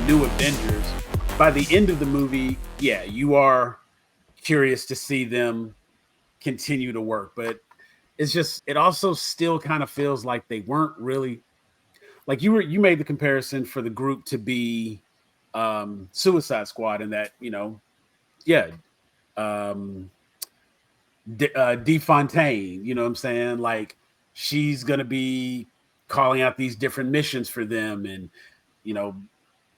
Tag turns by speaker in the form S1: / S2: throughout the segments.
S1: New Avengers, by the end of the movie, yeah, you are curious to see them continue to work. But it's just, it also still kind of feels like they weren't really, like you made the comparison for the group to be Suicide Squad, and that, yeah, um DeFontaine, you know what I'm saying? Like, she's gonna be calling out these different missions for them, and you know,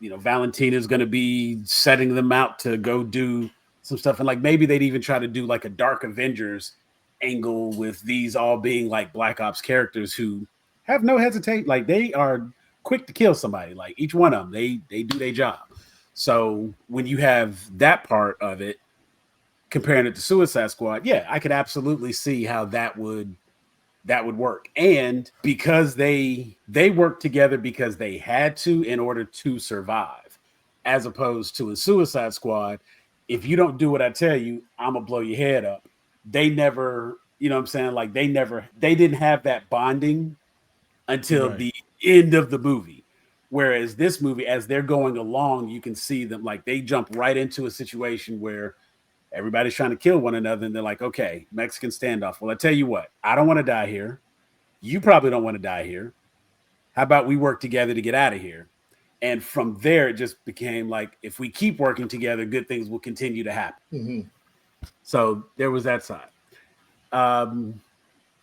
S1: Valentina's gonna be setting them out to go do some stuff, and like maybe they'd even try to do like a Dark Avengers angle with these all being like Black Ops characters who have no hesitate, like they are quick to kill somebody. Like each one of them, they do their job. So when you have that part of it, comparing it to Suicide Squad, yeah, I could absolutely see how that would work. And because they worked together because they had to in order to survive, as opposed to in Suicide Squad, if you don't do what I tell you, I'm gonna blow your head up. They never, you know what I'm saying? Like they didn't have that bonding until
S2: Right.
S1: the end of the movie. Whereas this movie, as they're going along, you can see them like they jump right into a situation where everybody's trying to kill one another, and they're like, okay, Mexican standoff. Well, I tell you what, I don't want to die here. You probably don't want to die here. How about we work together to get out of here? And from there, it just became like, if we keep working together, good things will continue to happen.
S3: Mm-hmm.
S1: So there was that side. Um,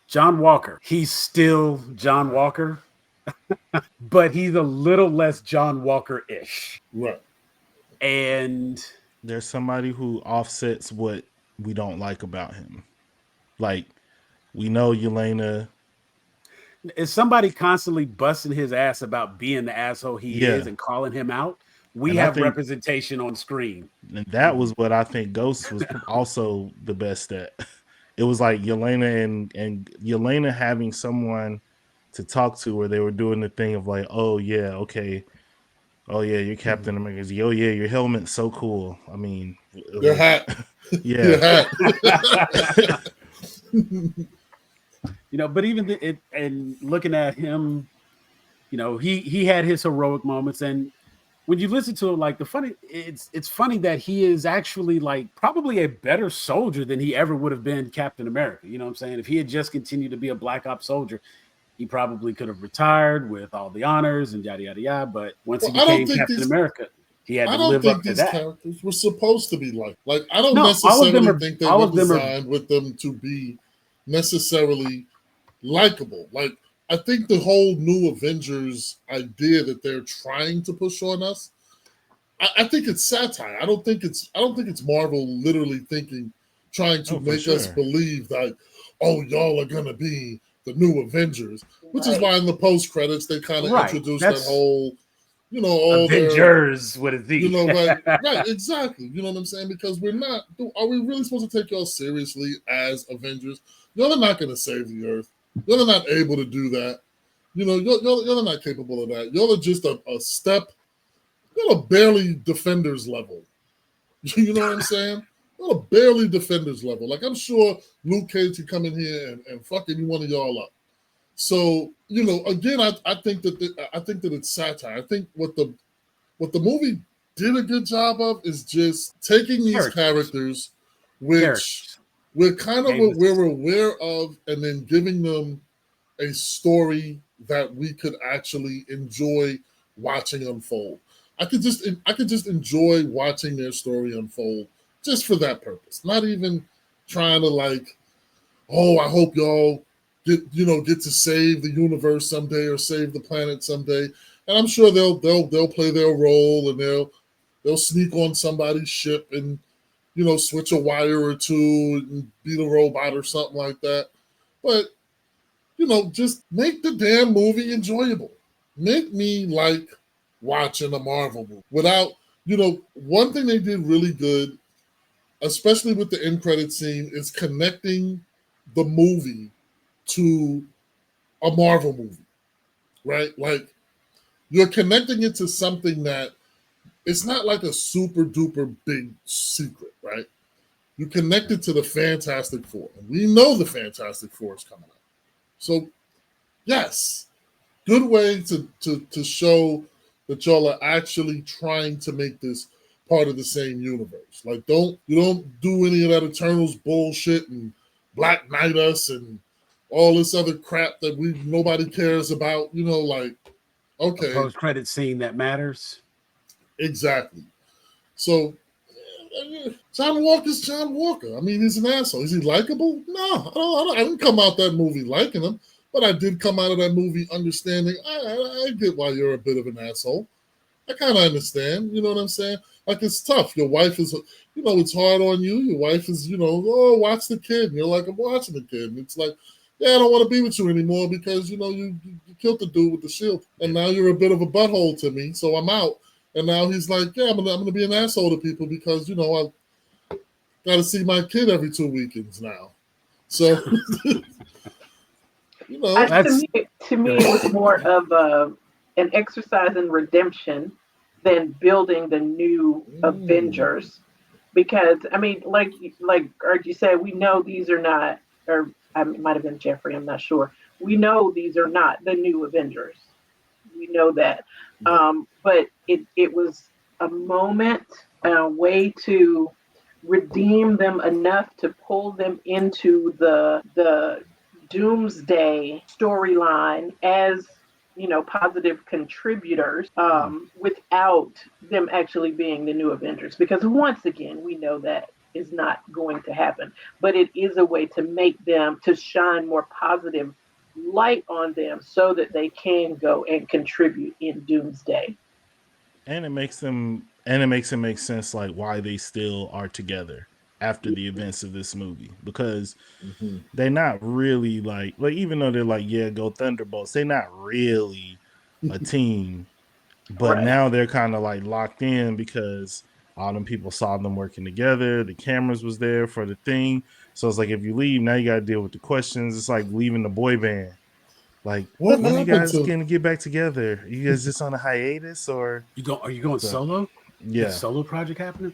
S1: John Walker, he's still John Walker, but he's a little less John Walker-ish.
S3: Right.
S1: And
S2: There's somebody who offsets what we don't like about him. Like, we know Yelena.
S1: is somebody constantly busting his ass about being the asshole he
S2: Yeah.
S1: is and calling him out? We
S2: And I
S1: have
S2: think-
S1: representation on screen.
S2: And that was what I think Ghost was also the best at. It was like Yelena and Yelena having someone to talk to, where they were doing the thing of like, oh yeah, okay, oh yeah, you're Captain America. Oh yeah, your helmet's so cool. I mean,
S3: Your hat.
S2: yeah.
S3: Your hat.
S1: But even and looking at him, he had his heroic moments, and when you listen to him, like it's funny that he is actually like probably a better soldier than he ever would have been Captain America. You know what I'm saying? If he had just continued to be a Black Ops soldier, he probably could have retired with all the honors and yada yada yada. But once he became Captain America, he had to live up to that.
S3: I don't think these characters were supposed to be like I don't
S1: No,
S3: necessarily think they were designed with them to be necessarily likable. Like, I think the whole New Avengers idea that they're trying to push on us, I think it's satire. I don't think it's Marvel literally trying to make us believe that, oh, y'all are gonna be the New Avengers, which is why in the post credits they kind of introduced that whole, all
S1: Avengers with a Z.
S3: Right, exactly. You know what I'm saying? Because we're not. Are we really supposed to take y'all seriously as Avengers? Y'all are not going to save the Earth. Y'all are not able to do that. Y'all are not capable of that. Y'all are just a step. Y'all are barely Defenders level. You know what I'm saying? Y'all are barely Defenders level. Like, I'm sure Luke Cage could come in here and fuck any one of y'all up. So, again, I think that it's satire. I think what the movie did a good job of is just taking these characters which we're kind of what we're aware of, and then giving them a story that we could actually enjoy watching unfold. I could just enjoy watching their story unfold just for that purpose. Not even trying to like, oh, I hope y'all get to save the universe someday or save the planet someday. And I'm sure they'll play their role, and they'll sneak on somebody's ship and switch a wire or two and beat a robot or something like that. But just make the damn movie enjoyable. Make me like watching a Marvel movie without, one thing they did really good, especially with the end credit scene, is connecting the movie to a Marvel movie, right? Like, you're connecting it to something that it's not like a super duper big secret, right? You connect it to the Fantastic Four, and we know the Fantastic Four is coming out. So, yes, good way to show that y'all are actually trying to make this part of the same universe. Like, you don't do any of that Eternals bullshit and Black Knight us and all this other crap that nobody cares about. You know, like, okay,
S1: post-credit scene that matters.
S3: Exactly. So John Walker's John Walker. I mean, he's an asshole. Is he likable? No, I didn't come out that movie liking him, but I did come out of that movie understanding. I get why you're a bit of an asshole. I kind of understand. You know what I'm saying? Like, it's tough. Your wife is, it's hard on you. Your wife is, oh, watch the kid. And you're like, I'm watching the kid. And it's like, yeah, I don't want to be with you anymore because, you killed the dude with the shield. And now you're a bit of a butthole to me, so I'm out. And now he's like, yeah, I'm gonna be an asshole to people because, I got to see my kid every 2 weekends now. So,
S4: to me, it was more of an exercise in redemption than building the new Avengers. Because, I mean, like you said, we know these are not, or it might have been Jeffrey, I'm not sure. We know these are not the new Avengers. We know that. But it was a moment, a way to redeem them enough to pull them into the Doomsday storyline as positive contributors without them actually being the new Avengers. Because once again, we know that is not going to happen. But it is a way to make them, to shine more positive light on them so that they can go and contribute in Doomsday.
S2: And it makes it make sense like why they still are together after the events of this movie, because they're not really like even though they're like, yeah, go Thunderbolts, they're not really a team. But now they're kind of like locked in because all them people saw them working together. The cameras was there for the thing. So it's like, if you leave, now you got to deal with the questions. It's like leaving the boy band. Like, when are you guys going to get back together? Are you guys just on a hiatus, or
S1: are you going solo?
S2: Yeah,
S1: solo project happening.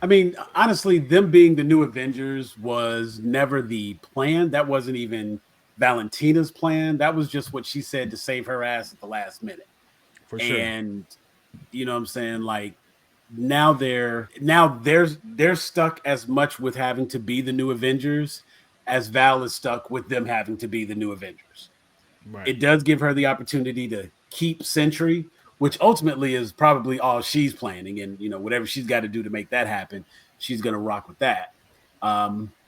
S1: I mean, honestly, them being the new Avengers was never the plan. That wasn't even Valentina's plan. That was just what she said to save her ass at the last minute.
S2: For sure.
S1: And you know what I'm saying? Like, now they're stuck as much with having to be the new Avengers as Val is stuck with them having to be the new Avengers. Right. It does give her the opportunity to keep Sentry, which ultimately is probably all she's planning, and whatever she's got to do to make that happen, she's gonna rock with that.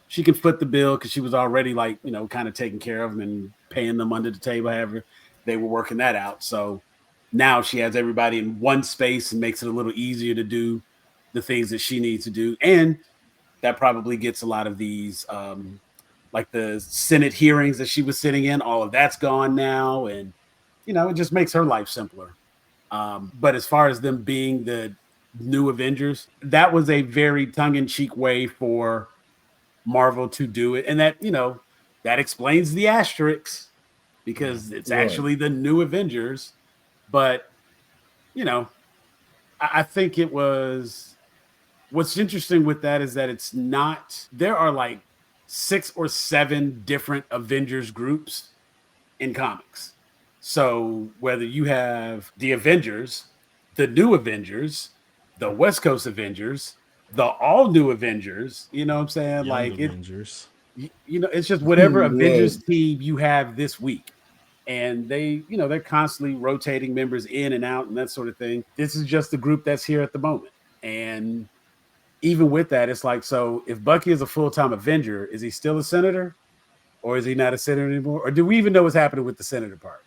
S1: She can foot the bill because she was already kind of taking care of them and paying them under the table, however they were working that out. So now she has everybody in one space and makes it a little easier to do the things that she needs to do, and that probably gets a lot of these like the Senate hearings that she was sitting in, all of that's gone now. And, it just makes her life simpler. But as far as them being the new Avengers, that was a very tongue-in-cheek way for Marvel to do it. And that, that explains the asterisks because it's actually the new Avengers. But, I think it was, what's interesting with that is that it's not, there are like 6 or 7 different Avengers groups in comics. So whether you have the Avengers, the new Avengers, the West Coast Avengers, the all new Avengers, you know what I'm saying?
S2: Young Avengers.
S1: It's just whatever Avengers team you have this week. And they're constantly rotating members in and out and that sort of thing. This is just the group that's here at the moment. And even with that, it's like, so if Bucky is a full-time Avenger, is he still a senator? Or is he not a senator anymore? Or do we even know what's happening with the senator part?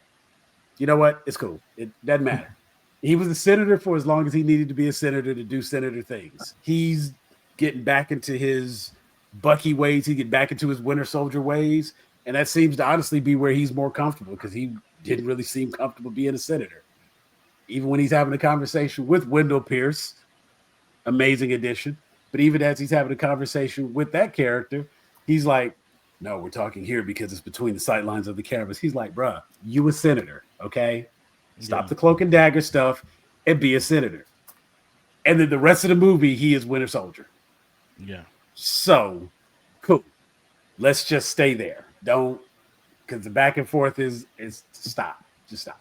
S1: You know what? It's cool. It doesn't matter. He was a senator for as long as he needed to be a senator to do senator things. He's getting back into his Bucky ways. He get back into his Winter Soldier ways. And that seems to honestly be where he's more comfortable, because he didn't really seem comfortable being a senator. Even when he's having a conversation with Wendell Pierce, amazing addition. But even as he's having a conversation with that character, he's like, no, we're talking here because it's between the sight lines of the cameras. He's like, bruh, you a senator, okay? Stop the cloak and dagger stuff and be a senator. And then the rest of the movie, he is Winter Soldier.
S2: Yeah.
S1: So, cool. Let's just stay there. Don't, because the back and forth is stop. Just stop.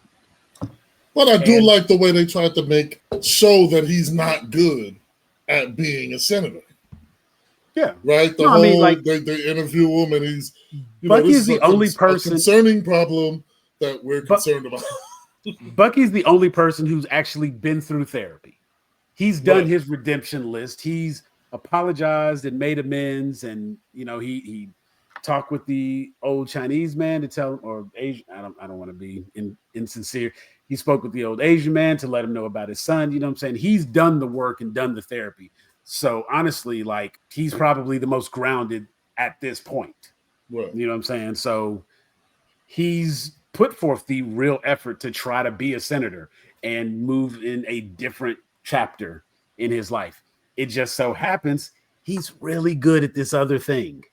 S3: But I do like the way they tried to show that he's not good at being a senator.
S1: Yeah.
S3: Right? The whole, I mean, like, they interview him and he's,
S1: Bucky's the only person.
S3: A concerning problem that we're concerned about.
S1: Bucky's the only person who's actually been through therapy. He's done his redemption list. He's apologized and made amends. And, he talked with the old Chinese man to tell him, or Asian, I don't want to be insincere. He spoke with the old Asian man to let him know about his son. You know what I'm saying? He's done the work and done the therapy. So honestly, like, he's probably the most grounded at this point.
S3: Right.
S1: You know what I'm saying? So he's put forth the real effort to try to be a senator and move in a different chapter in his life. It just so happens he's really good at this other thing.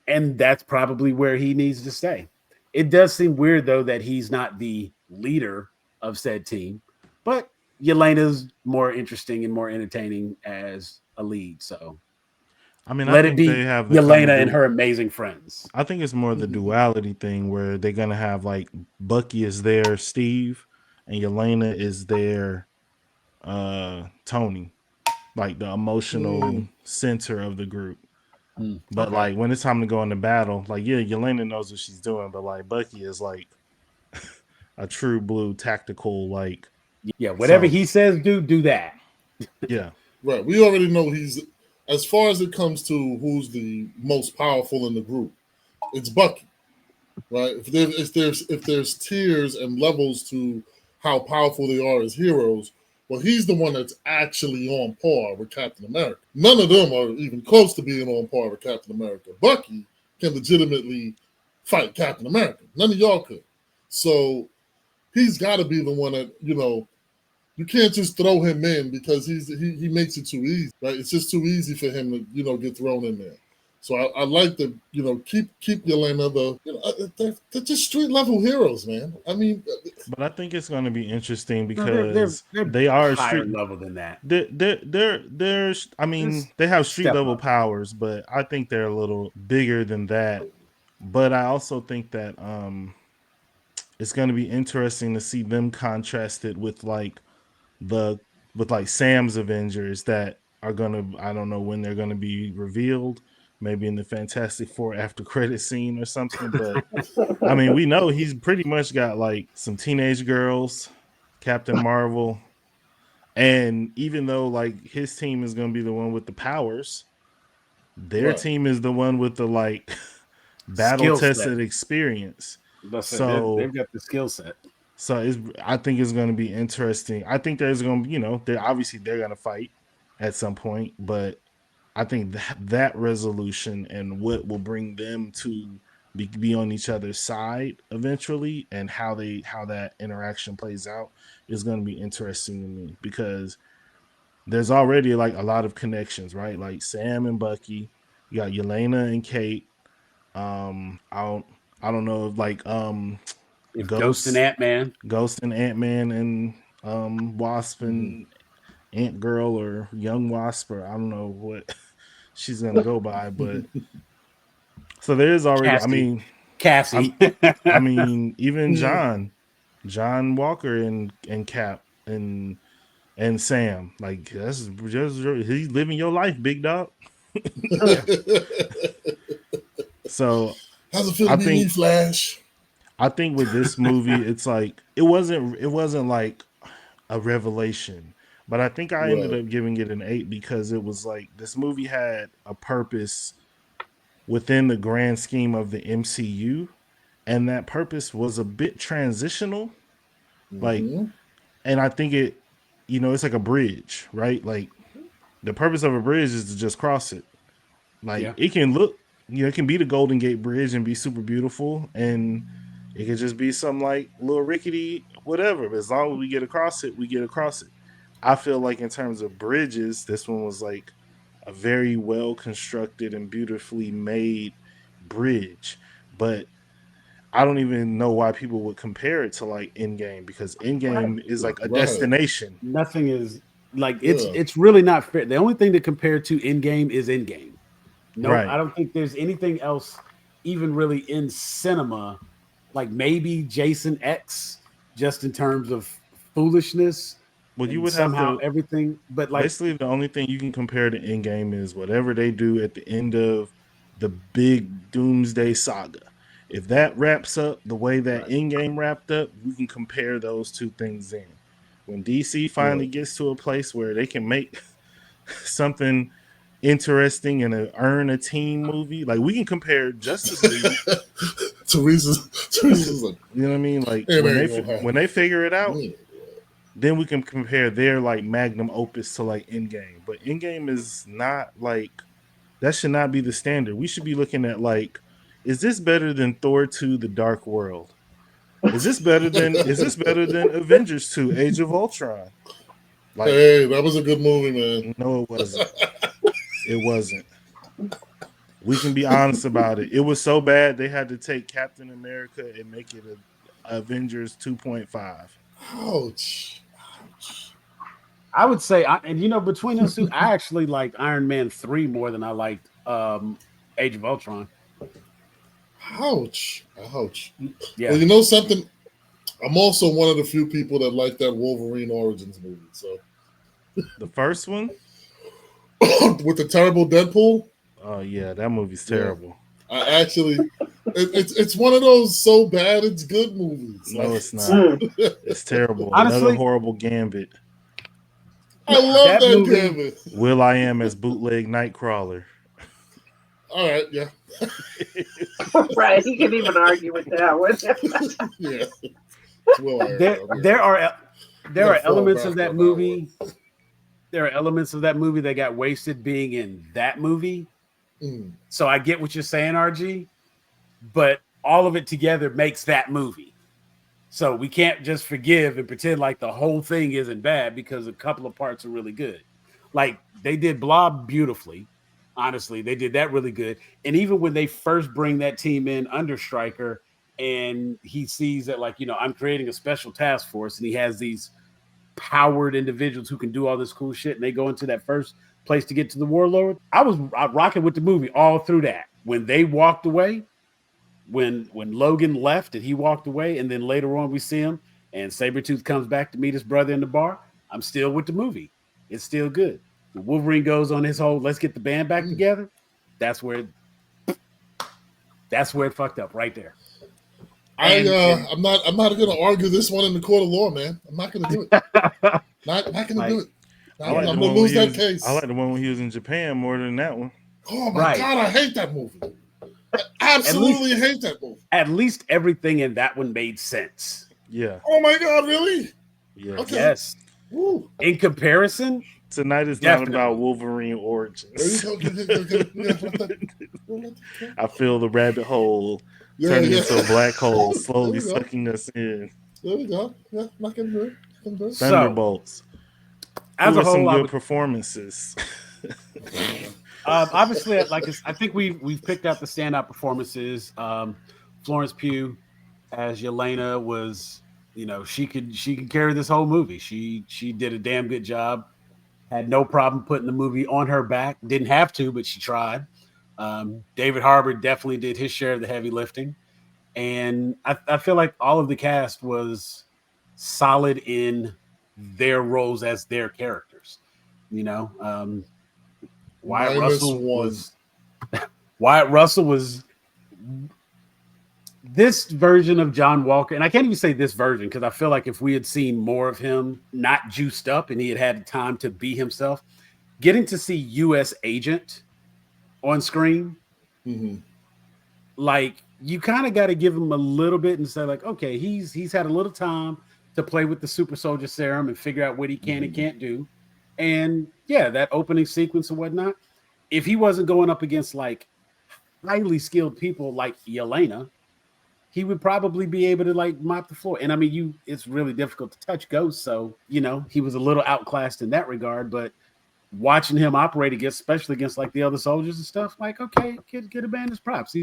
S1: And that's probably where he needs to stay. It does seem weird, though, that he's not the leader of said team, but Yelena's more interesting and more entertaining as a lead. So,
S2: I mean,
S1: let it be Yelena and her amazing friends.
S2: I think it's more the duality thing where they're gonna have like Bucky is their Steve and Yelena is their Tony, like the emotional center of the group. But like when it's time to go into battle, like Yelena knows what she's doing, but like Bucky is like a true blue tactical, like
S1: whatever he says, do that.
S2: Yeah.
S3: Right. We already know he's, as far as it comes to who's the most powerful in the group, it's Bucky. Right? If there's tiers and levels to how powerful they are as heroes, well, he's the one that's actually on par with Captain America. None of them are even close to being on par with Captain America. Bucky can legitimately fight Captain America. None of y'all could. So he's got to be the one that, you can't just throw him in because he makes it too easy, right? It's just too easy for him to, get thrown in there. So I like to, keep Yelena they're just street level heroes, man. I mean,
S2: but I think it's going to be interesting because they are
S1: higher level than that.
S2: They have street level powers, but I think they're a little bigger than that. But I also think that it's going to be interesting to see them contrasted with Sam's Avengers that are gonna, I don't know when they're gonna be revealed, maybe in the Fantastic Four after credit scene or something. But I mean, we know he's pretty much got like some teenage girls, Captain Marvel, and even though like his team is gonna be the one with the powers, their team is the one with the like battle tested experience.
S1: So they've got the skill set.
S2: So I think it's going to be interesting. I think there's going to be, they're going to fight at some point, but I think that resolution and what will bring them to be on each other's side eventually, and how that interaction plays out is going to be interesting to me, because there's already like a lot of connections, right? Like Sam and Bucky, you got Yelena and Kate. I don't know if like
S1: Ghost and Ant-Man
S2: and Wasp and Ant Girl or Young Wasp, or I don't know what she's gonna go by, but so there is already
S1: Cassie.
S2: I mean even John Walker and Cap and Sam, like that's just he's living your life, big dog. So
S3: how's it feel to be me, Flash?
S2: I think with this movie, it's like it wasn't like a revelation, but I think I ended up giving it an 8 because it was like this movie had a purpose within the grand scheme of the MCU, and that purpose was a bit transitional. Like, and I think it, it's like a bridge, right? Like the purpose of a bridge is to just cross it. Like it can look, it can be the Golden Gate Bridge and be super beautiful, and it could just be some like little rickety whatever. But as long as we get across it, we get across it. I feel like in terms of bridges, this one was like a very well constructed and beautifully made bridge. But I don't even know why people would compare it to like Endgame, because Endgame is like a destination.
S1: Nothing is like it's really not fair. The only thing to compare to Endgame is Endgame. No, I don't think there's anything else even really in cinema. Like maybe Jason X just in terms of foolishness
S2: Well, you
S1: and
S2: would have
S1: somehow
S2: to
S1: everything. But like,
S2: basically the only thing you can compare to Endgame is whatever they do at the end of the big Doomsday saga. If that wraps up the way that
S1: right.
S2: Endgame wrapped up, we can compare those two things in. When DC finally
S3: Right.
S2: gets to a place where they can make something interesting and earn a team movie, like we can compare Justice League.
S3: Teresa's like,
S2: You know what I mean? Like
S3: it ain't gonna
S2: when
S3: happen.
S2: they figure it out,
S3: Yeah.
S2: then we can compare their like magnum opus to like Endgame. But Endgame is not like that should not be the standard. We should be looking at like, is this better than Thor 2 The Dark World? Is this better than Avengers 2 Age of Ultron? Like,
S3: Hey, that was a good movie, man.
S2: no, it wasn't. It wasn't. We can be honest about it. It was so bad they had to take Captain America and make it a Avengers 2.5.
S3: Ouch.
S1: I would say, and you know, between those two, I actually liked Iron Man 3 more than I liked Age of Ultron.
S3: Ouch. Ouch.
S1: Yeah.
S3: Well, you know something? I'm also one of the few people that like that Wolverine Origins movie. So
S2: The first one?
S3: with the terrible Deadpool,
S2: Oh yeah, that movie's terrible.
S3: I actually it's one of those so bad it's good movies.
S2: No,
S3: Like,
S2: it's not. It's terrible.
S1: Honestly,
S2: Another horrible Gambit.
S3: I love
S1: That
S3: that
S1: movie-
S3: Gambit.
S2: Will I Am as bootleg Nightcrawler.
S3: All right, yeah.
S4: Right, he can even argue with that one.
S3: Yeah. Well,
S1: there are
S3: fall
S1: elements
S3: back
S1: of that
S3: on that
S1: movie. There are elements of that movie that got wasted being in that movie.
S3: Mm.
S1: So I get what you're saying, RG, but all of it together makes that movie. So we can't just forgive and pretend like the whole thing isn't bad because a couple of parts are really good. Like they did Blob beautifully. Honestly, they did that really good. And even when they first bring that team in under Stryker and he sees that, like, you know, I'm creating a special task force and he has these powered individuals who can do all this cool shit and they go into that first place to get to the Warlord. I was rocking with the movie all through that. When they walked away, when Logan left and he walked away, and then later on we see him and Sabretooth comes back to meet his brother in the bar, I'm still with the movie. It's still good. When Wolverine goes on his whole let's get the band back together, that's where it fucked up right there.
S3: I'm not gonna argue this one in the court of law, man. I'm not gonna do it. not gonna do it. I'm gonna lose that case.
S2: I like the one when he was in Japan more than that one.
S3: Oh my god, I hate that movie. I absolutely hate that movie.
S1: At least everything in that one made sense.
S2: Yeah.
S3: Oh my god, really?
S2: Yeah.
S3: Okay.
S1: Yes.
S3: Woo.
S1: In comparison,
S2: tonight is
S1: definitely
S2: not about Wolverine origins.
S3: There you go.
S2: I feel the rabbit hole turning into a black hole, slowly sucking us in.
S3: There we go. Yeah, not gonna do it.
S2: Thunderbolts.
S1: As a whole,
S2: some good performances.
S1: Obviously, like I think we've picked out the standout performances. Florence Pugh as Yelena was, you know, she could carry this whole movie. She did a damn good job. Had no problem putting the movie on her back. Didn't have to, but she tried. David Harbour definitely did his share of the heavy lifting, and I feel like all of the cast was solid in their roles as their characters. You know, Wyatt Russell was this version of John Walker, and I can't even say this version because I feel like if we had seen more of him not juiced up and he had time to be himself, getting to see U.S. Agent on screen, like you kind of got to give him a little bit and say like, okay, he's had a little time to play with the super soldier serum and figure out what he can and can't do. And yeah, that opening sequence and whatnot, if he wasn't going up against like highly skilled people like Yelena, he would probably be able to like mop the floor. And I mean, it's really difficult to touch Ghost. So, you know, he was a little outclassed in that regard, but watching him operate especially against like the other soldiers and stuff, like, okay, get a band his props.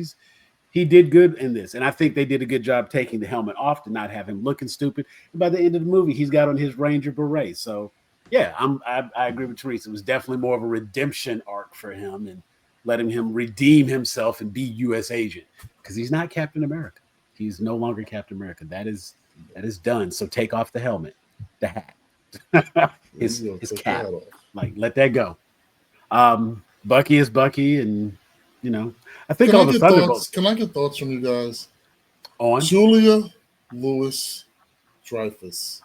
S1: He did good in this. And I think they did a good job taking the helmet off to not have him looking stupid. And by the end of the movie, he's got on his Ranger beret. So yeah, I agree with Teresa. It was definitely more of a redemption arc for him and letting him redeem himself and be U.S. agent because he's not Captain America. He's no longer Captain America. That is That is done. So take off the helmet, the hat, his cap. Like, let that go. Bucky is Bucky, and I think all the Thunderbolts.
S3: Can I get thoughts from you guys
S1: on
S3: Julia Louis-Dreyfus?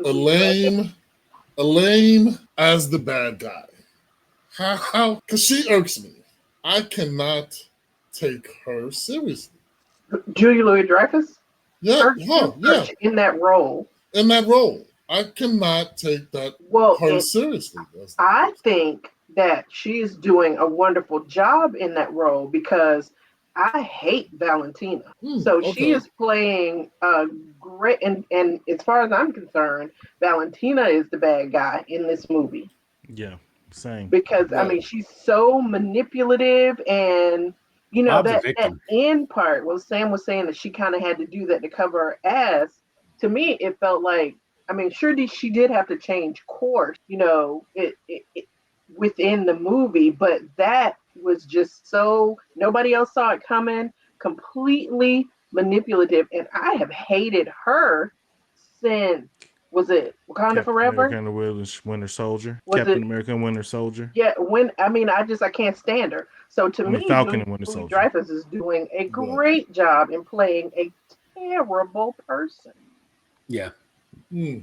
S3: Elaine as the bad guy. How? Because she irks me. I cannot take her seriously.
S4: Julia Louis-Dreyfus?
S3: Yeah,
S4: in that role.
S3: I cannot take that her seriously.
S4: I think that she's doing a wonderful job in that role because I hate Valentina. She is playing great, and as far as I'm concerned, Valentina is the bad guy in this movie.
S2: Yeah, same.
S4: Because she's so manipulative, and that end part. Well, Sam was saying that she kind of had to do that to cover her ass. To me, it felt like, sure, she did have to change course, it within the movie, but that was just so nobody else saw it coming, completely manipulative, and I have hated her since, was it Wakanda Forever?
S2: Captain Winter Soldier. Captain America Winter Soldier.
S4: Yeah, I can't stand her. So to me,
S2: Falcon and Winter Soldier.
S4: Dreyfus is doing a great job in playing a terrible person.
S1: Yeah.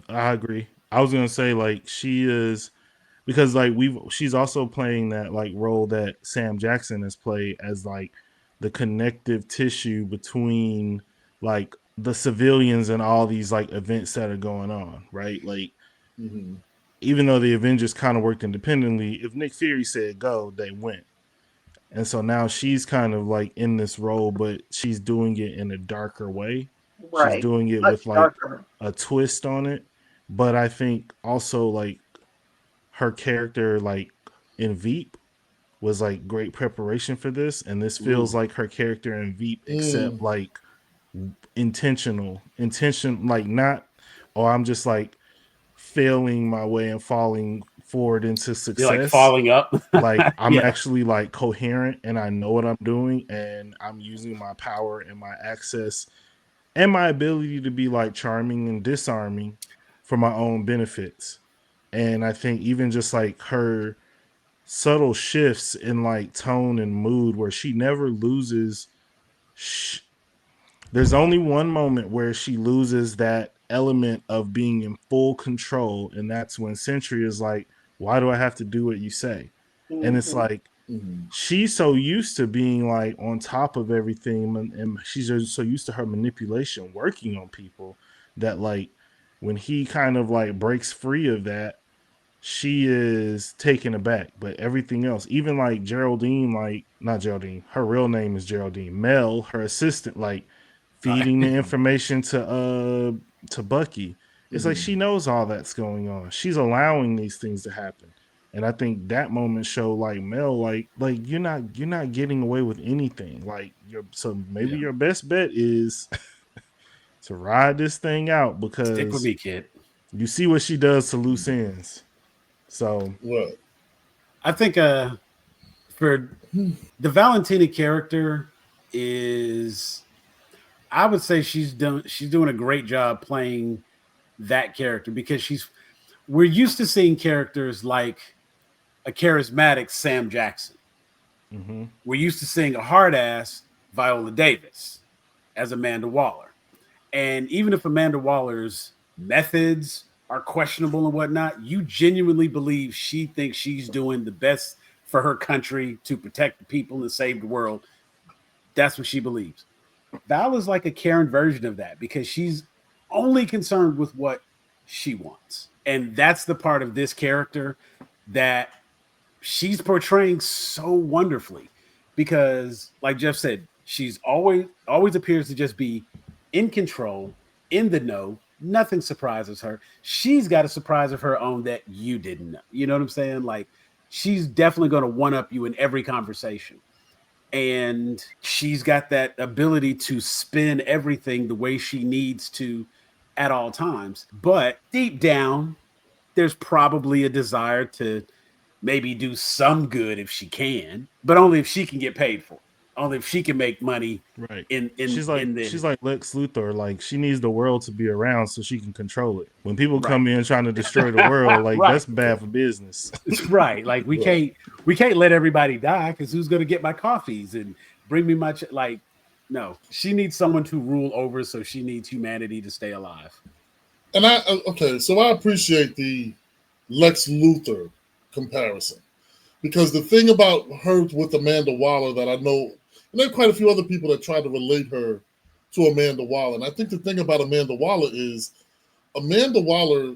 S2: I agree. I was gonna say, like, she is, because like she's also playing that like role that Sam Jackson has played as like the connective tissue between like the civilians and all these like events that are going on, right? Like, even though the Avengers kind of worked independently, if Nick Fury said go, they went. And so now she's kind of like in this role, but she's doing it in a darker way. Right. She's doing it with like a twist on it. But I think also like her character like in Veep was like great preparation for this. And this feels like her character in Veep, except like intention, like not, I'm just like failing my way and falling forward into success.
S1: You're like falling up.
S2: Like I'm actually like coherent and I know what I'm doing and I'm using my power and my access and my ability to be like charming and disarming for my own benefits. And I think even just like her subtle shifts in like tone and mood where she never loses. There's only one moment where she loses that element of being in full control. And that's when Sentry is like, why do I have to do what you say? And it's like, she's so used to being like on top of everything, and she's just so used to her manipulation working on people that like when he kind of like breaks free of that, she is taken aback. But everything else, even like Geraldine, like not Geraldine, her real name is Geraldine, Mel, her assistant, like feeding the information to Bucky. It's like she knows all that's going on. She's allowing these things to happen. And I think that moment showed like Mel, like you're not getting away with anything. Like maybe your best bet is to ride this thing out, because
S1: stick with me, kid.
S2: You see what she does to loose ends. So
S1: I think for the Valentina character is, I would say she's doing a great job playing that character, because we're used to seeing characters like a charismatic Sam Jackson. We're used to seeing a hard ass Viola Davis as Amanda Waller. And even if Amanda Waller's methods are questionable and whatnot, you genuinely believe she thinks she's doing the best for her country to protect the people and save the world. That's what she believes. Val is like a Karen version of that, because she's only concerned with what she wants. And that's the part of this character that she's portraying so wonderfully, because like Jeff said, she's always appears to just be in control, in the know. Nothing surprises her. She's got a surprise of her own that you didn't know. You know what I'm saying? Like, she's definitely going to one-up you in every conversation. And she's got that ability to spin everything the way she needs to at all times. But deep down, there's probably a desire to maybe do some good if she can, but only if she can get paid for it. only if she can make money.
S2: Right.
S1: In
S2: She's like Lex Luthor. Like she needs the world to be around so she can control it. When people come in trying to destroy the world, like that's bad for business.
S1: Right. Like we can't let everybody die because who's gonna get my coffees and bring me my like no. She needs someone to rule over, so she needs humanity to stay alive.
S3: And so I appreciate the Lex Luthor comparison. Because the thing about her with Amanda Waller that I know, and there are quite a few other people that try to relate her to Amanda Waller. And I think the thing about Amanda Waller is Amanda Waller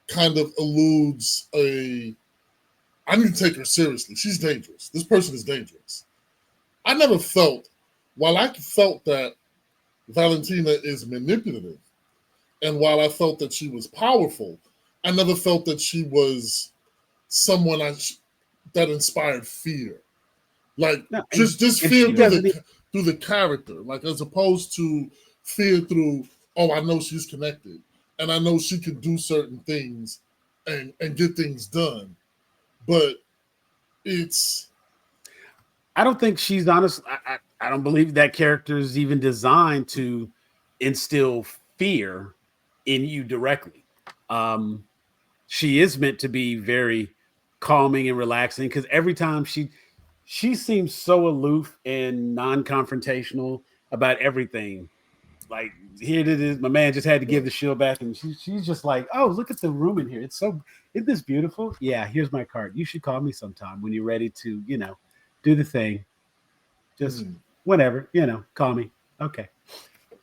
S3: kind of eludes I need to take her seriously. She's dangerous. This person is dangerous. I never felt, while I felt that Valentina is manipulative, and while I felt that she was powerful, I never felt that she was someone that inspired fear. Like just fear through the character, like as opposed to fear through, oh, I know she's connected and I know she can do certain things and get things done. But
S1: I don't think she's honest. I don't believe that character is even designed to instill fear in you directly. She is meant to be very calming and relaxing because every time she seems so aloof and non-confrontational about everything. Like here it is, my man just had to give the shield back, and she's just like, oh, look at the room in here. Isn't this beautiful? Yeah, here's my card. You should call me sometime when you're ready to, do the thing. Just whenever, call me. Okay.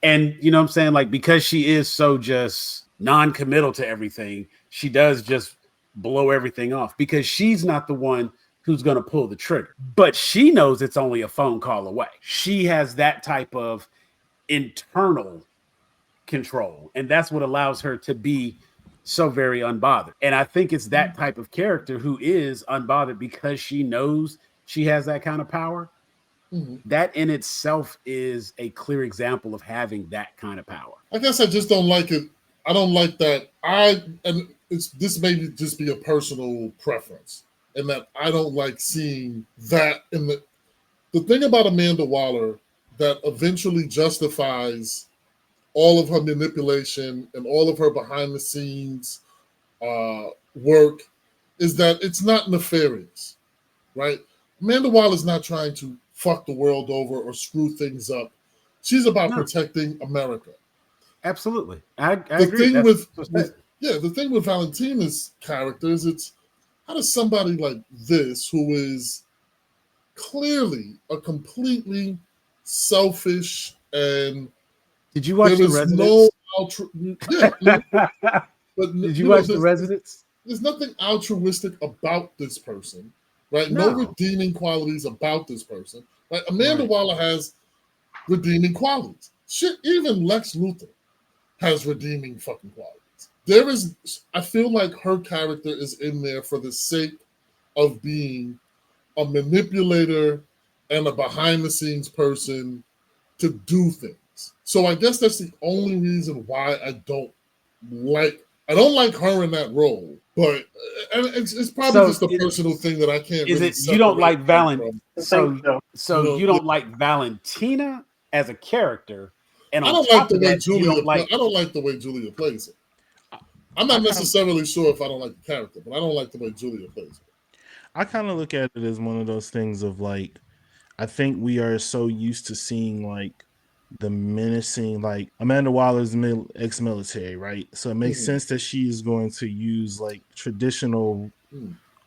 S1: And you know what I'm saying? Like, because she is so just non-committal to everything, she does just blow everything off because she's not the one who's going to pull the trigger. But she knows it's only a phone call away. She has that type of internal control. And that's what allows her to be so very unbothered. And I think it's that type of character who is unbothered because she knows she has that kind of power. That in itself is a clear example of having that kind of power.
S3: I guess I just don't like it. I don't like that. This may just be a personal preference, and that I don't like seeing that in the thing about Amanda Waller that eventually justifies all of her manipulation and all of her behind the scenes work is that it's not nefarious, right? Amanda Waller is not trying to fuck the world over or screw things up. She's about protecting America.
S1: Absolutely. I agree.
S3: The thing with Valentina's character is it's how does somebody like this, who is clearly a completely selfish and
S1: did you watch The Residence? Did you watch The Residence?
S3: There's nothing altruistic about this person. Right? No redeeming qualities about this person. Right? Amanda Waller has redeeming qualities. Shit, even Lex Luthor has redeeming fucking qualities. I feel like her character is in there for the sake of being a manipulator and a behind the scenes person to do things. So I guess that's the only reason why I don't like her in that role, but it's probably just a personal thing that I can't.
S1: Is it you don't like Valentina? So you don't like Valentina as a character, and I don't like the way Julia.
S3: I don't like the way Julia plays it. I'm not necessarily sure if I don't like the character, but I don't like the way Julia plays it.
S2: I kind of look at it as one of those things of like, I think we are so used to seeing like the menacing, like Amanda Waller's ex-military, right? So it makes sense that she is going to use like traditional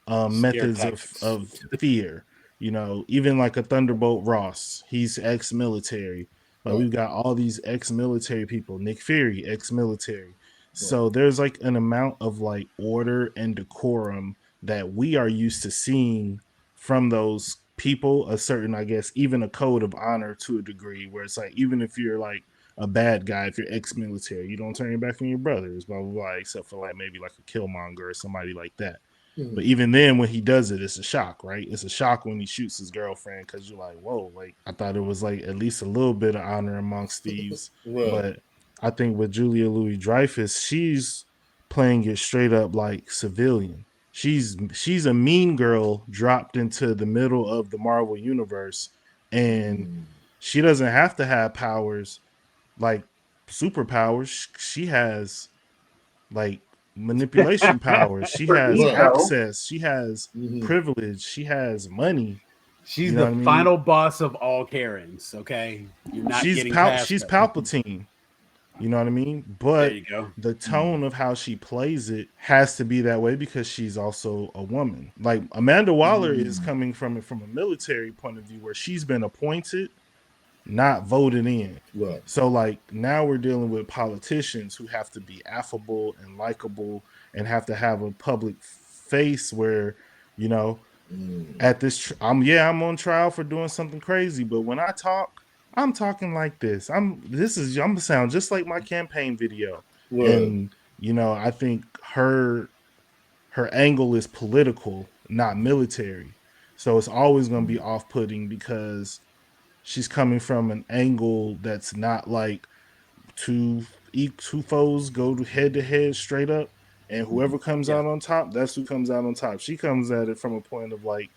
S2: methods of fear. Even like a Thunderbolt Ross, he's ex-military. We've got all these ex-military people. Nick Fury, ex-military. So there's like an amount of like order and decorum that we are used to seeing from those people, a certain, I guess, even a code of honor to a degree, where it's like, even if you're like a bad guy, if you're ex-military, you don't turn your back on your brothers, blah, blah, blah, except for like maybe like a Killmonger or somebody like that. But even then, when he does it, it's a shock, right? It's a shock when he shoots his girlfriend because you're like, whoa, like I thought it was like at least a little bit of honor amongst thieves. But I think with Julia Louis-Dreyfus, she's playing it straight up like civilian. She's a mean girl dropped into the middle of the Marvel universe and she doesn't have to have powers like superpowers. She has like manipulation powers. She
S4: For
S2: has
S3: Right.
S4: ego.
S2: access. She has privilege. She has money.
S1: She's
S2: You know
S1: the
S2: what I mean?
S1: final boss of all Karens. Okay, you're not getting past
S2: She's
S1: her.
S2: Palpatine. You know what I mean?
S1: There
S2: But
S1: you go.
S2: the tone of how she plays it has to be that way because she's also a woman. Like Amanda Waller is coming from it from a military point of view where she's been appointed, not voted in.
S3: Right.
S2: So like now we're dealing with politicians who have to be affable and likable and have to have a public face where, you know, at this I'm on trial for doing something crazy, but when I talk, I'm talking like this. I'm gonna sound just like my campaign video.
S3: Right.
S2: And you know, I think her angle is political, not military. So it's always gonna be off-putting because she's coming from an angle that's not like two foes go head to head straight up, and whoever comes out on top, that's who comes out on top. She comes at it from a point of like,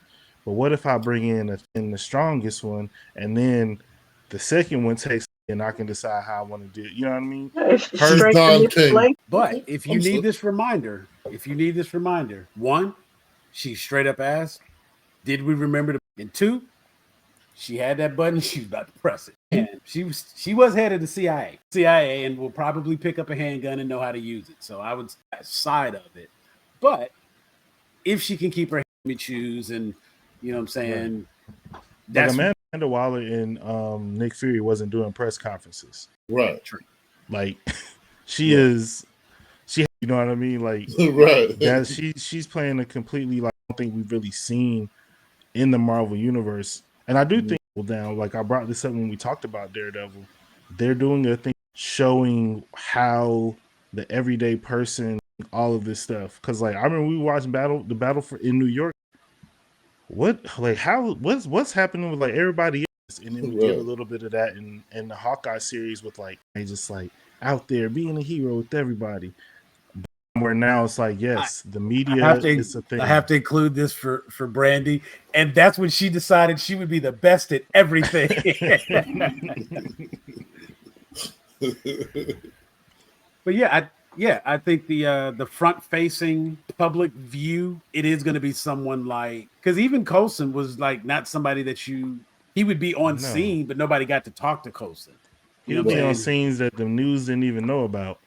S2: but what if I bring in the strongest one, and then the second one takes, and I can decide how I want to do it. You know what I mean?
S4: Straight
S3: Don
S4: to
S3: King.
S4: display.
S1: But if you need this reminder, one, she's straight up asked, did we remember to? And two, she had that button. She was about to press it. And she was head of the CIA, and will probably pick up a handgun and know how to use it. So I would say that side of it. But if she can keep her shoes, and you know what I'm saying,
S2: that's like Amanda Waller and Nick Fury wasn't doing press conferences.
S3: Right.
S2: Like she is. She, you know what I mean? Like,
S3: right.
S2: That she's playing a completely like I don't think we've really seen in the Marvel universe. And I do think down, like I brought this up when we talked about Daredevil. They're doing a thing showing how the everyday person, all of this stuff. Because like I remember we watched the battle for in New York. What's happening with like everybody else? And then we get a little bit of that in the Hawkeye series with like they just like out there being a hero with everybody. Where now it's like, yes, the media is a thing.
S1: I have to include this for Brandy, and that's when she decided she would be the best at everything. But I think the front facing public view, it is going to be someone like, because even Coulson was like not somebody that he would be on scene, but nobody got to talk to Coulson.
S2: He would be on scenes that the news didn't even know about.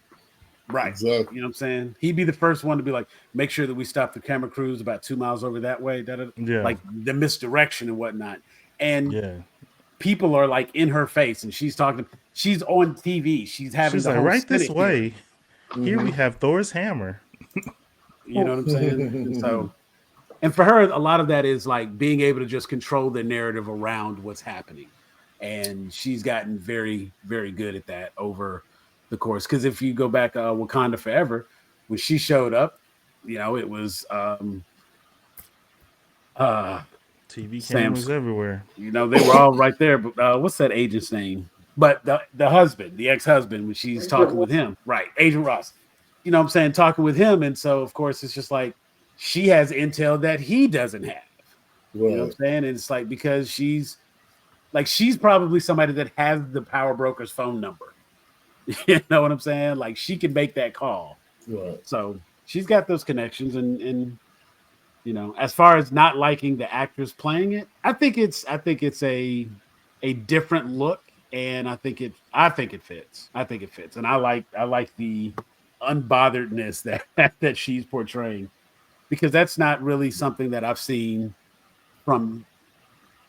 S1: Right. Exactly. You know what I'm saying? He'd be the first one to be like, make sure that we stop the camera crews about 2 miles over that way. Like the misdirection and whatnot. And people are like in her face and she's talking. She's on TV. She's
S2: like, right this way. Here we have Thor's hammer.
S1: You know what I'm saying? And for her, a lot of that is like being able to just control the narrative around what's happening. And she's gotten very, very good at that over the course. Because if you go back Wakanda Forever, when she showed up, you know, it was
S2: TV cameras everywhere.
S1: You know, they were all right there. But what's that agent's name? But the husband, the ex-husband, when she's talking with him, right? Agent Ross. You know what I'm saying? Talking with him. And so, of course, it's just like she has intel that he doesn't have. Right. You know what I'm saying? And it's like because she's probably somebody that has the power broker's phone number. You know what I'm saying? Like she can make that call.
S3: Right.
S1: So she's got those connections, and you know, as far as not liking the actors playing it, I think it's a different look, and I think it fits. I think it fits, and I like the unbotheredness that she's portraying, because that's not really something that I've seen from,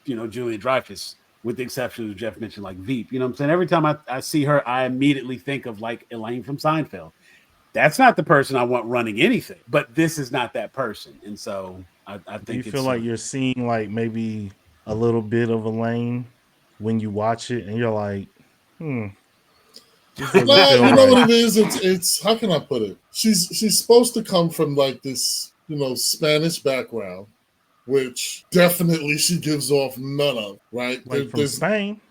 S1: you know, Julia Dreyfus, with the exception of Jeff mentioned, like Veep. You know what I'm saying? Every time I see her, I immediately think of like Elaine from Seinfeld. That's not the person I want running anything, but this is not that person. And so I think
S2: do you feel like you're seeing like maybe a little bit of Elaine when you watch it and you're like,
S3: you know what it is? It's how can I put it? She's supposed to come from like this, you know, Spanish background, which definitely she gives off none of, right?
S2: Like from Spain.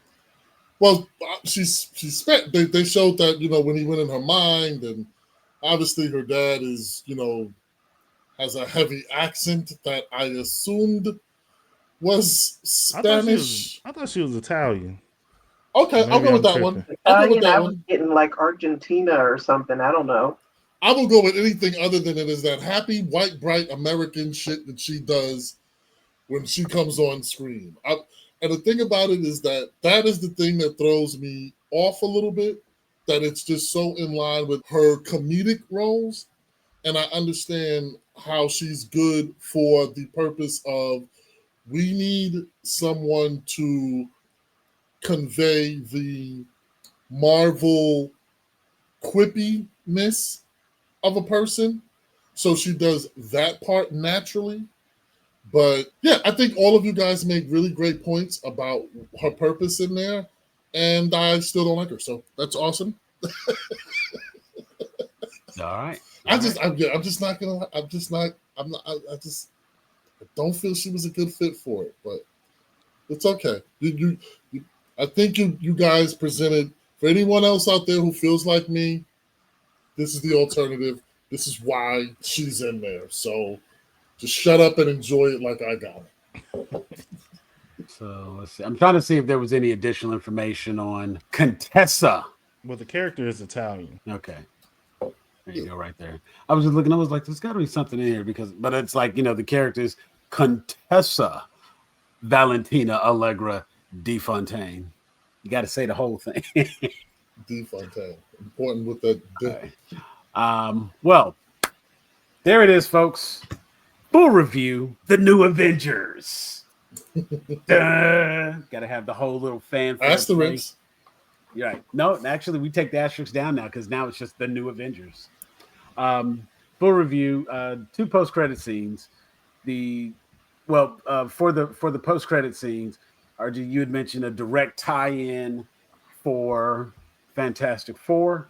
S3: Well, she's they showed that, you know, when he went in her mind, and obviously her dad is, you know, has a heavy accent that I assumed was Spanish.
S2: I thought she was Italian.
S3: Okay, I'll
S2: Maybe
S3: go with
S2: I'm
S3: that
S2: tripping.
S3: one. I'll go with
S4: Italian,
S3: that
S4: I was
S3: one.
S4: getting like Argentina or something. I don't know.
S3: I will go with anything other than it is that happy, white, bright American shit that she does when she comes on screen. And the thing about it is that is the thing that throws me off a little bit, that it's just so in line with her comedic roles. And I understand how she's good for the purpose of, we need someone to convey the Marvel quippiness of a person. So she does that part naturally. But yeah, I think all of you guys made really great points about her purpose in there. And I still don't like her. So that's awesome.
S1: All right.
S3: I'm just not I don't feel she was a good fit for it, but it's okay. I think you guys presented, for anyone else out there who feels like me, this is the alternative. This is why she's in there. So just shut up and enjoy it like I got it.
S1: So let's see. I'm trying to see if there was any additional information on Contessa.
S2: Well, the character is Italian.
S1: Okay. There you go, right there. I was just looking, I was like, there's got to be something in here but it's like, the character is Contessa Valentina Allegra de Fontaine. You got to say the whole thing.
S3: De Fontaine. Important with that.
S1: Right. Well, there it is, folks. Full review, The New Avengers. Got to have the whole little fan.
S3: Asterisk.
S1: You're right. No, actually, we take the asterisk down now because now it's just The New Avengers. Full review, 2 post-credit scenes. For the post-credit scenes, RG, you had mentioned a direct tie-in for Fantastic Four,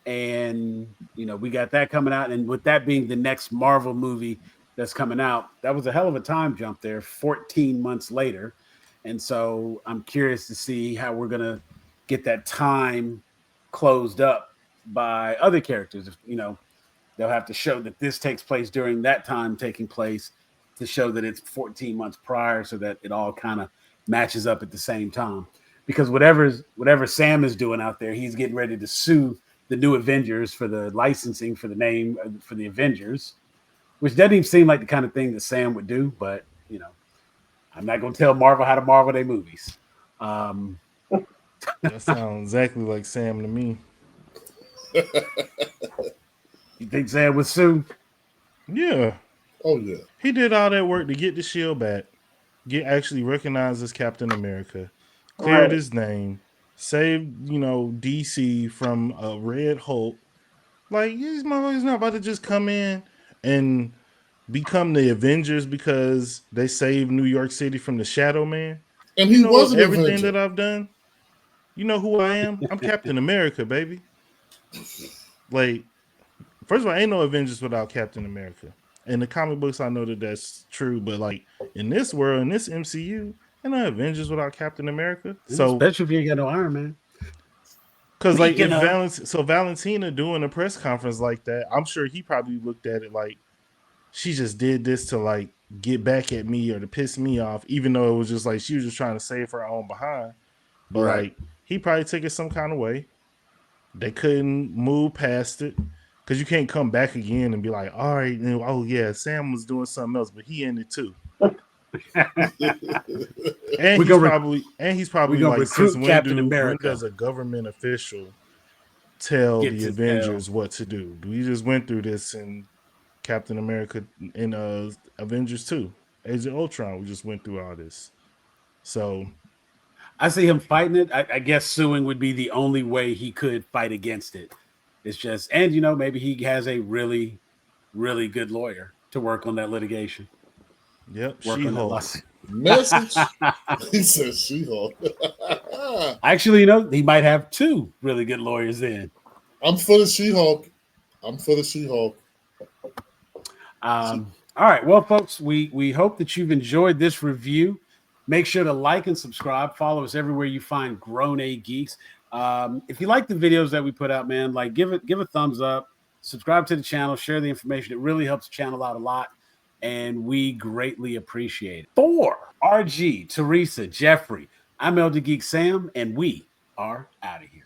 S1: and we got that coming out, and with that being the next Marvel movie that's coming out, that was a hell of a time jump there, 14 months later, and so I'm curious to see how we're gonna get that time closed up by other characters. They'll have to show that this takes place during that time taking place to show that it's 14 months prior, so that it all kind of matches up at the same time. Because whatever Sam is doing out there, he's getting ready to sue the New Avengers for the licensing for the name for the Avengers, which doesn't even seem like the kind of thing that Sam would do. But I'm not going to tell Marvel how to Marvel their movies.
S2: That sounds exactly like Sam to me.
S1: You think Sam would sue?
S2: Yeah.
S3: Oh yeah.
S2: He did all that work to get the shield back, get actually recognized as Captain America, cleared his name, saved DC from a Red Hulk. Like, he's not about to just come in and become the Avengers because they saved New York City from the Shadow Man.
S3: And he was an
S2: everything
S3: Avenger.
S2: that I've done. You know who I am? I'm Captain America, baby. Like, first of all, ain't no Avengers without Captain America. In the comic books, I know that that's true, but like in this world, in this MCU, ain't no Avengers without Captain America. So,
S1: especially if you ain't got no Iron Man.
S2: Because like Valentina doing a press conference like that, I'm sure he probably looked at it like, she just did this to like get back at me or to piss me off, even though it was just like she was just trying to save her own behind. But like he probably took it some kind of way. They couldn't move past it because you can't come back again and be like, all right, oh yeah, Sam was doing something else, but he in it too. and he's probably like, since when does a government official tell the Avengers what to do? We just went through this in Captain America in Avengers 2, Age of Ultron. We just went through all this. So
S1: I see him fighting it. I guess suing would be the only way he could fight against it. It's just, and maybe he has a really, really good lawyer to work on that litigation.
S2: Yep, She-Hulk.
S3: Message. He says She-Hulk.
S1: Actually, he might have 2 really good lawyers then.
S3: I'm for the She-Hulk.
S1: All right. Well, folks, we hope that you've enjoyed this review. Make sure to like and subscribe. Follow us everywhere you find GrownAGeeks. If you like the videos that we put out, man, give a thumbs up, subscribe to the channel, share the information. It really helps the channel out a lot. and we greatly appreciate it. For RG, Teresa, Jeffrey, I'm Elder Geek Sam, and we are out of here.